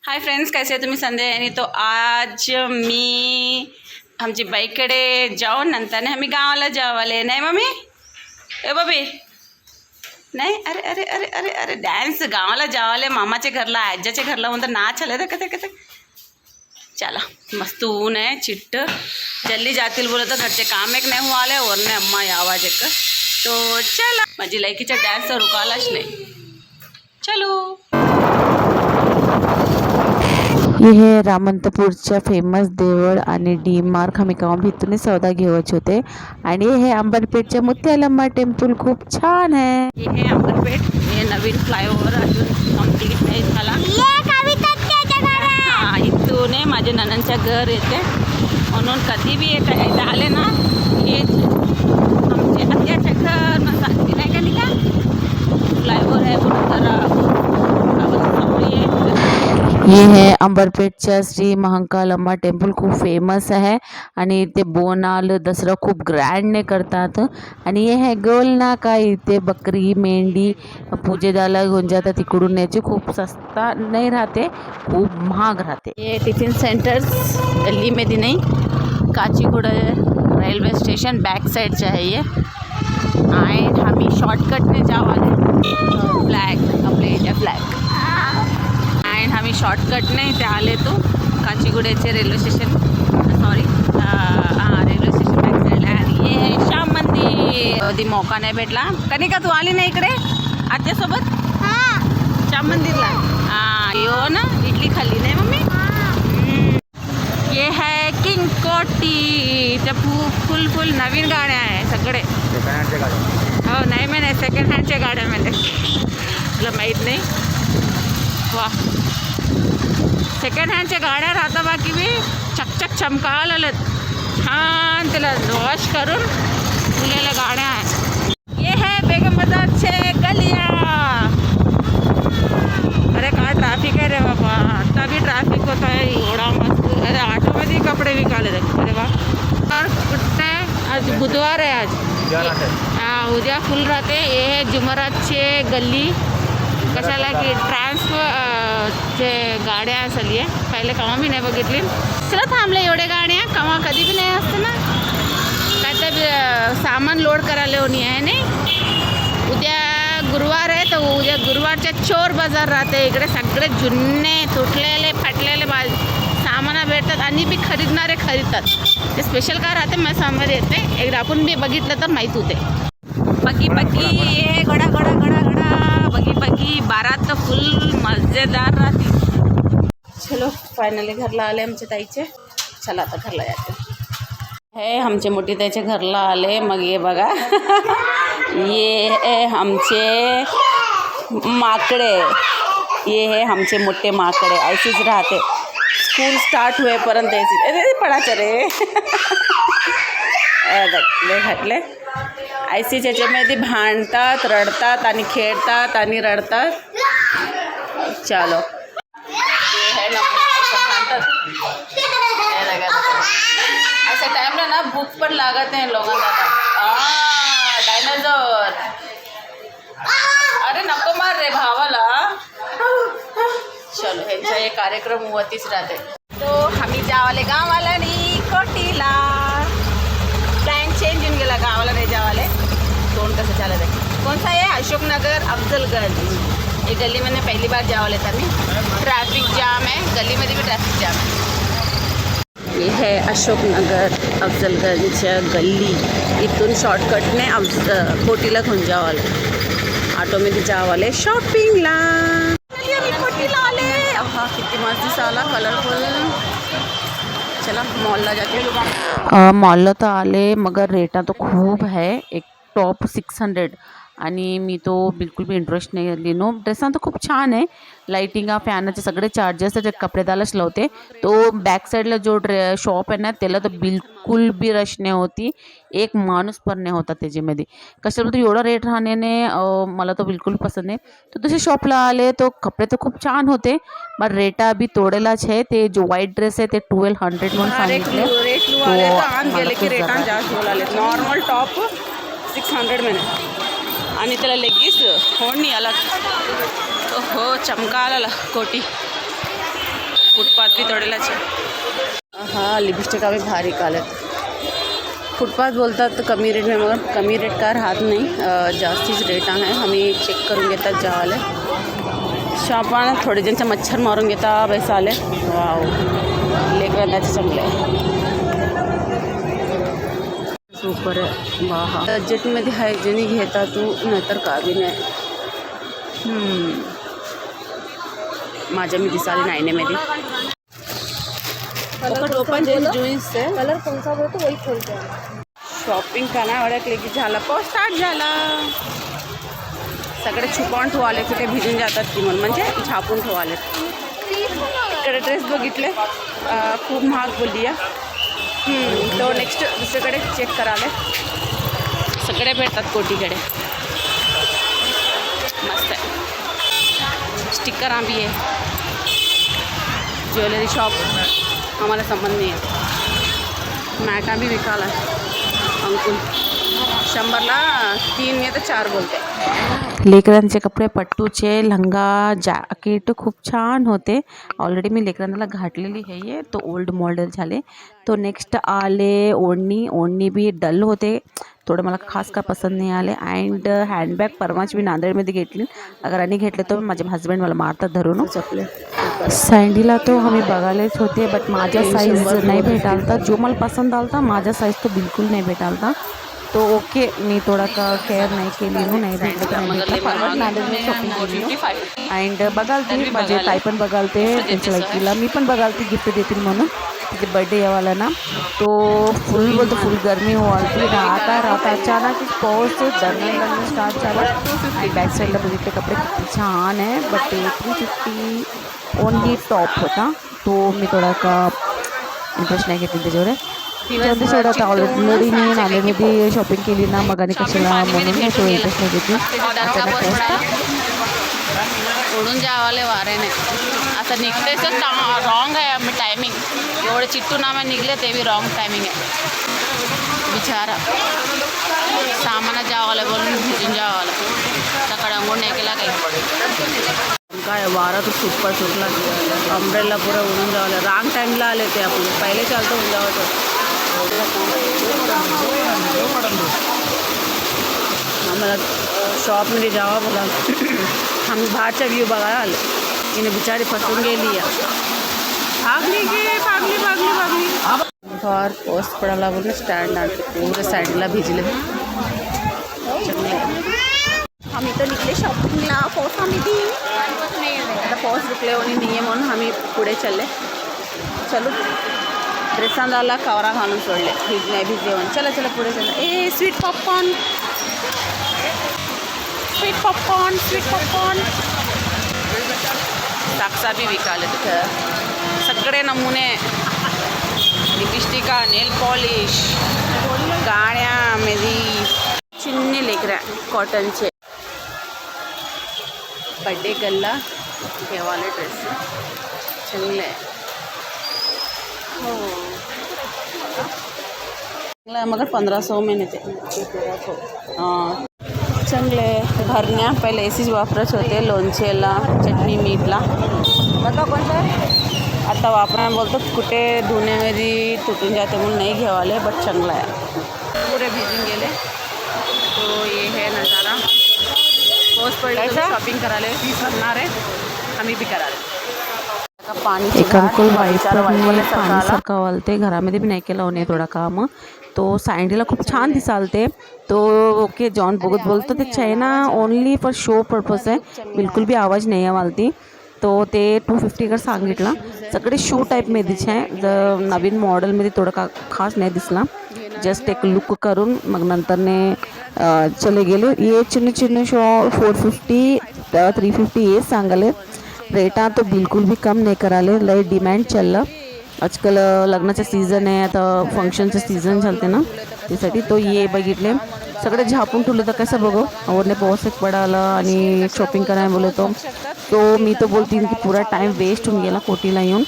Hi friends, कैसे तुम्ही Sunday आणि तो आज मी आमची बाईकडे जाऊन नंतर आम्ही गावाला जावाले नाही मम्मी ए बबी नाही अरे अरे अरे अरे अरे डॅन्स गावाला जावाले मामाच्या घरला आज्याच्या घरला म्हणतं नाच आले तर कथे कथे चला मस्त ऊन है चिट्ट जल्दी जातील बोलत तर घरचे काम एक नाही हुआले वरने अम्मा आवाज एक तो चला माझी लायकीचा डॅन्स तर रुकालाच नाही चलो। हे है रामंतपूरच्या फेमस देवळ आणि डी मार्क आम्ही काम इथून सौदा घेवायचे होते आणि हे अंबरपेठच्या मुत्यालम्मा टेम्पल खूप छान आहे। हे अंबरपेठ हे नवीन फ्लायओव्हर अजून कंप्लीट नाही झाला। हां इथून माझे ननंदच्या घर येते म्हणून कधी बी येत आले ना हे आमचे आत्याच्या घर मग सांगते नाही का नाही का फ्लायओव्हर आहे म्हणून जरा ये है अंबरपेठच्या श्री महाकाल अम्मा टेम्पल खूप फेमस आहे आणि ते बोनाल दसरा खूप ग्रँडने करतात आणि हे है गोल नाका इथे बकरी मेंढी पूजेदाला घेऊन जातात तिकडून याची खूप सस्ता नाही राहते खूप महाग राहते। ये टिफिन सेंटर्स दिल्ली में दी नहीं Kacheguda railway station back side चाहिए आए हम शॉर्टकट में जावाले फ्लैग अपने इंडिया फ्लैग एंड हम शॉर्टकट ने इथे आले तो काचीगुड्याचे railway station sorry railway station back साईडला आणि ये श्याम मंदिर कधी मौका नाही भेटला कनिका तू आली ना इकडे आत्यासोबत श्याम मंदिरला हां यो ना इडली खाल्ली नाही मम्मी ये है किंग कोटी त्या फुल नवीन गाड्या आहे सगळे हो नाही मी नाही सेकंड हँडच्या गाड्यामध्ये तुला माहीत नाही वा सेकंड हँडच्या गाड्या राहता बाकी मी चकचक चमकायला आलं छान त्याला वॉश करून फुलेल्या गाड्या आहे। ये है बेगम बाजारचे गलिया अरे काय ट्रॅफिक आहे रे बाबा आता बी ट्रॅफिक होत आहे एवढा मस्त अरे ऑटोमध्ये कपडे विकाले अरे वा और कुठे आज बुधवार आहे आज हां उद्या फुल राहते हे है जुमरातचे गल्ली कशाला की चे गाड्या असली आहे पहिले केव्हा मी नाही बघितली चला थांबले एवढे गाड्या केव्हा कधी बी नाही असतं ना काय तर सामान लोड करायला होणी आहे नाही उद्या गुरुवार आहे तर उद्या गुरुवारच्या चोर बाजार राहते इकडे सगळे जुन्ने तुटलेले फाटलेले सामान भेटतात आणि बी खरीदणारे खरीदतात ते स्पेशल काय राहते मला समज येते एकदा आपण बी बघितलं तर माहीत होते बगी बगी ये गडा गडा गडा गडा बगी बगी बारात तर फुल मजेदार राहते। चलो फायनली घरला आले आमच्या ताईचे चला आता घरला जाते हे आमचे मोठी ताईच्या घरला आले मग ये बघा ये आमचे माकडे ये है आमचे मोठे माकडे ऐसीच राहते स्कूल स्टार्ट होईपर्यंत ऐसी पडायचं रे घातले ऐसीच याच्यामध्ये भांडतात रडतात आणि खेळतात आणि रडतात चलो ऐसा टाइम ना भूख पण लागत नाही लोकांना डायनासोर अरे नको मार रे भावाला चलो ह्यांचा एक कार्यक्रम होतीच राहते तो आम्ही जावाले गावाला आणि कोटीला प्लॅन चेंज होऊन गेला गावाला नाही जावाले तोंड कसं चालत आहे कौन सा है अशोकनगर अफजलगंज ये गली मैंने पहली बार जावाले था मैं ट्रैफिक जाम है गली में भी ट्रैफिक जाम है ये है अशोकनगर अफजलगंज गली इथून शॉर्टकटने कोटीला घेऊन जावाले ऑटोमध्ये जावाले शॉपिंगला कोटीला आले हा किती मस्त दिसाला कलरफुल चला मॉलला जाते मॉलला तर आले मगर रेटा तो खूप है एक टॉप 600 आणि मी तो बिलकुल भी इंटरेस्ट नाही लिनो ड्रेसां तर खूप छान आहे लाइटिंगा फॅनाचे सगळे चार्जेस जे कपडेदालाच लावते तो बॅक साईडला जो शॉप आहे ना त्याला तर बिलकुल बी रश नाही होती एक माणूस पण नाही होता त्याच्यामध्ये कशाबद्दल एवढा रेट राहण्याने मला तो बिलकुल पसंत नाही तो तसे शॉपला आले तो कपडे तर खूप छान होते मग रेटा बी तोडेलाच आहे ते जो व्हाईट ड्रेस आहे ते 1200 म्हणून सांगितले नॉर्मल टॉप 600 में आणि त्याला लेगीस होणी अलग हो चमकाला कोटी फुटपाथ भी तोडेलाच आहे. हा लिपस्टिक आम्ही भारी कालत. फुटपाथ बोलतात तर कमी रेट में, मगर कमी रेट का राहत नाही, जास्तीच रेट आहे. आम्ही चेक करून घेतात जेवाले शॉपाला. थोडे जणचे मच्छर मारून घेता पैसा आले. वाव, लेकरांचे चांगले सुपर आहे. वा बजेटमध्ये आहे ज्यांनी घेता तू, नाहीतर का बी नाही. माझ्या मी दिसाली नाईनेमध्ये ओपन जूस से कलर कौन सा बोलतो वही खोलते हैं. शॉपिंग करण्या ओळखले की झाला पाऊस स्टार्ट झाला. सगळे छुपावून ठेवाले कुठे भिजून जातात की म्हणजे झापून ठेवाले. इकडे ड्रेस बघितले खूप महाग बोलली आहे. तो नेक्स्ट दुसरीकडे चेक कराले. सगळे भेटतात कोटीकडे. मस्त आहे. स्टिकर आम्ही आहे. ज्वेलरी शॉप आम्हाला संबंध नाही आहे. मॅका भी विकाला अंकुल 100ला 3 या तर 4 बोलते. लेकरांचे कपडे पट्टूचे लंगा जॅकेट खूप छान होते. ऑलरेडी मी लेकरांना घातलेली आहे. तो ओल्ड मॉडेल झाले. तो नेक्स्ट आले ओढणी बी डल होते. थोडं मला खास का पसंत नाही आले. अँड हँडबॅग परवाच मी नांदेडमध्ये घेतली. अगर आणि घेतले तर माझे हस्बंड मला मारतात धरून. सँडीला तो आम्ही बघायलाच होते, बट माझ्या साईज नाही भेटालता. जो मला पसंत आलता माझा साईज तो बिलकुल नाही भेटालता. तो ओके मी थोडा का केअर नाही केली नाही भेटलं. नांदेडमध्ये शॉपिंग केली अँड बघालते माझे ताई पण बघालते त्यांच्या लायकीला. मी पण बघालते गिफ्ट देतील म्हणून. तिथे बर्थडे यावाला ना तो फुल बोलतो फुल गरमी होती. राहता अचानक पाऊस दरम्यान स्टार्ट झाला. आणि बॅक साईडला बघितले कपडे किती छान आहे. बट ते 350 ओनली टॉप होता. तो मी थोडा का इंटरेस्ट नाही घेतली त्याच्यावर. सोडा आता ऑलरेडी मी नांदेडमध्ये शॉपिंग केली ना मग आणि कशाला म्हणून मी तो इंटरेस्ट नाही घेतली. उडून जावाले वाऱ्याने आता निघतेच रॉंग आहे आम्ही टायमिंग. एवढे चिट्टून आम्ही निघले ते बी रॉंग टायमिंग आहे. बिचारा सामान जावाला बोलून भिजून जावाला. सकाळी अंघोळ नाही केला काही काय वारा तो सुपर सुटला. अम्ब्रेला पुरा उडून जावलं. रांग टाईमला आले ते आपण पहिले चालतं होऊन जावं. आम्हाला शॉपमध्ये जावा बोला. आम्ही बाहेरचा व्ह्यू बघायला आलो. तिने बिचारी फसून गेली आहे. भागली फार पाऊस पडायला बोलून स्टँड आणते पूर्ण साईडला भिजले. आम्ही तर निघले शॉपिंगला पावसामध्ये. आता पाऊस रुकले होणी नाही आहे म्हणून आम्ही पुढे चालले. चलो ड्रेसांदाला कवरा घालून सोडले भिजले म्हणून. चला पुढे चला. ए स्वीट पॉपकॉर्न साक्षा बी विकाले तिथं. सगळे नमुने लिपस्टिका नेल पॉलिश गाड्या मेहंदी चिन्ने लेकऱ्या कॉटनचे. बड्डे गल्ला घेवाले ड्रेस चांगले आहे. हो चांगलं आहे मगर 1500 में नेते. चांगले भरण्या पहिले एसीच वापरत होते लोणचेला चटणी मीठला. बघा कोणतं आता वापरा बोलतो कुठे धुण्यामध्ये तुटून जाते म्हणून नाही घेवाले. बट चांगला आहे. पुरे भिजून गेले. तो ये है नज़ारा. पाऊस पडले शॉपिंग करायला करणार आहे आम्ही बी करायला. पाणी एक अंकुल पाण्यासारखं वालते. घरामध्ये बी नाही केला होणे थोडा काम. तो सँडीला खूप छान दिसालते. तो ओके जॉन बघत बोलतो ते China only for show purpose आहे. बिलकुल बी आवाज नाही आहे वालती. तो ते 250 कर सांगितला. सगळे शू टाईपमध्येच आहे. नवीन मॉडेलमध्ये थोडं का खास नाही दिसला. जस्ट एक लुक करून मग नंतरने चले गेले. ये चिन्ह शो 450 350 ये सांगले. रेटा तो बिलकुल भी कम नाही कराले. लय डिमांड चाललं आजकाल. लग्नाचं सीझन आहे आता. फंक्शनचं सीझन चालते ना त्यासाठी. तो ये बघितले सगळे झापून ठेवलं तर कसं बघू. आवडले पाऊस एक पडाला आणि शॉपिंग करायला बोलतो. तो मी तो बोलतीन की पुरा टाईम वेस्ट होऊन गेला कोटीला येऊन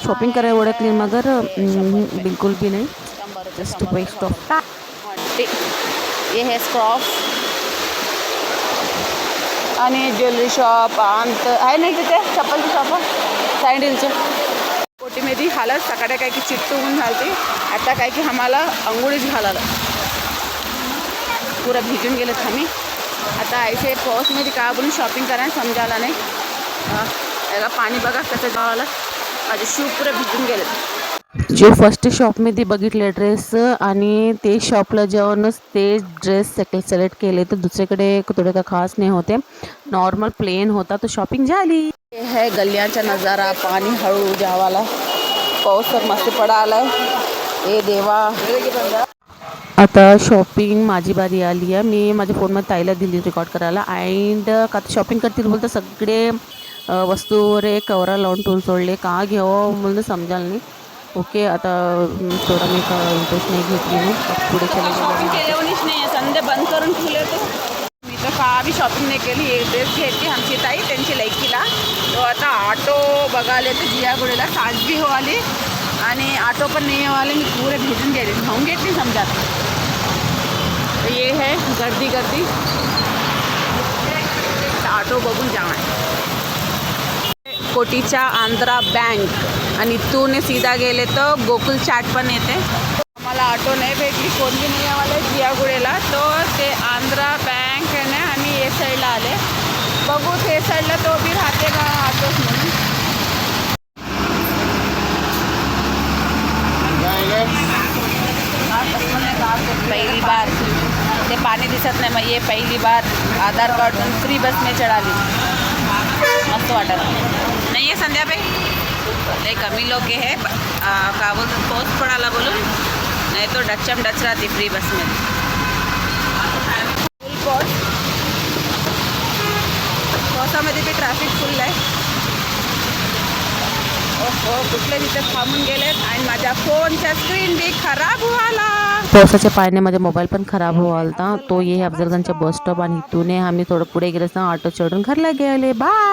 शॉपिंग करायला ओळखली मगर बिलकुल भी नाही. Just waste of. ये है स्क्रॉफ आणि ज्वेलरी शॉप अंत आहे नाही तिथे. चप्पलची शॉप सँडलचे कोटीमध्ये हालत सकाळी काय की चिट्टू होऊन घालते आता काय की आम्हाला अंघोळीच घालायला पुरा भिजून गेलेत आम्ही आता ऐसे पाऊसमध्ये का बोलून शॉपिंग करायला समजायला नाही याला पाणी बघा कसं जावाला माझे शू पुरे भिजून गेलेत जो फर्स्ट शॉपमध्ये बघितले ड्रेस आणि ते शॉपला जाऊनच ते ड्रेस सिलेक्ट केले तर दुसरीकडे थोडे का खास नाही होते नॉर्मल प्लेन होता तो शॉपिंग झाली हे है गल्ल्यांचा नजारा पाणी हळू जावाला पाऊस तर मस्त पडा आलाय हे देवा आता शॉपिंग माझी बारी आली आहे मी माझ्या फोनमध्ये ताईला दिली रेकॉर्ड करायला अँड का शॉपिंग करतील बोलतं सगळे वस्तूवर एक कवरा लावून ठेवून सोडले का घ्यावं म्हणून समजाल नाही ओके आता थोडा मी इंटरेस्ट नाही घेतली मग पुढे शॉपिंग केल्यावरच नाही आहे संध्या बंद करून ठेवले तो मी तर का बी शॉपिंग नाही केली एक ड्रेस घेतली आमची ताई त्यांची लायकीला तो आता ऑटो बघाले तर जियागुडीला सांज बी हो आली आणि ऑटो पण नाही हो आले मी पुरे भिजून गेले खाऊन घेतली समजा तो ये है गर्दी गर्दी ऑटो बघून जावा कोटीचा आंध्रा बँक आणि इथून सीधा गेले तर गोकुल चाट पण येते आम्हाला ऑटो नाही भेटली कोण बी नाही आम्हाला जियागुडेला तो ते आंध्रा बँक आहे ना आम्ही ए साईडला आले बघू ते साईडला तो बी राहते का ऑटोच म्हणून पहिली बार ते पाणी दिसत नाही मग ये पहिली बार आधार कार्ड फ्री बस में चढाली मस्त वाटत नाही आहे संध्याबाई लई कमी लोक हे का बोलतो पाऊस पडाला बोलून नाही तो डच्चम डच राहते फ्री बसमध्ये फुल पाऊस पावसामध्ये बी ट्रॅफिक फुल आहे हो कुठले तिथे थांबून गेलेत आणि माझ्या फोनच्या स्क्रीन बी खराब व्हायला पावसाच्या पाण्याने माझा मोबाईल पण खराब व्हायला तो ये अफजलगंजच्या बस स्टॉप आणि इथून आम्ही थोडं पुढे गेलो ऑटो चढून घरला गेले बाय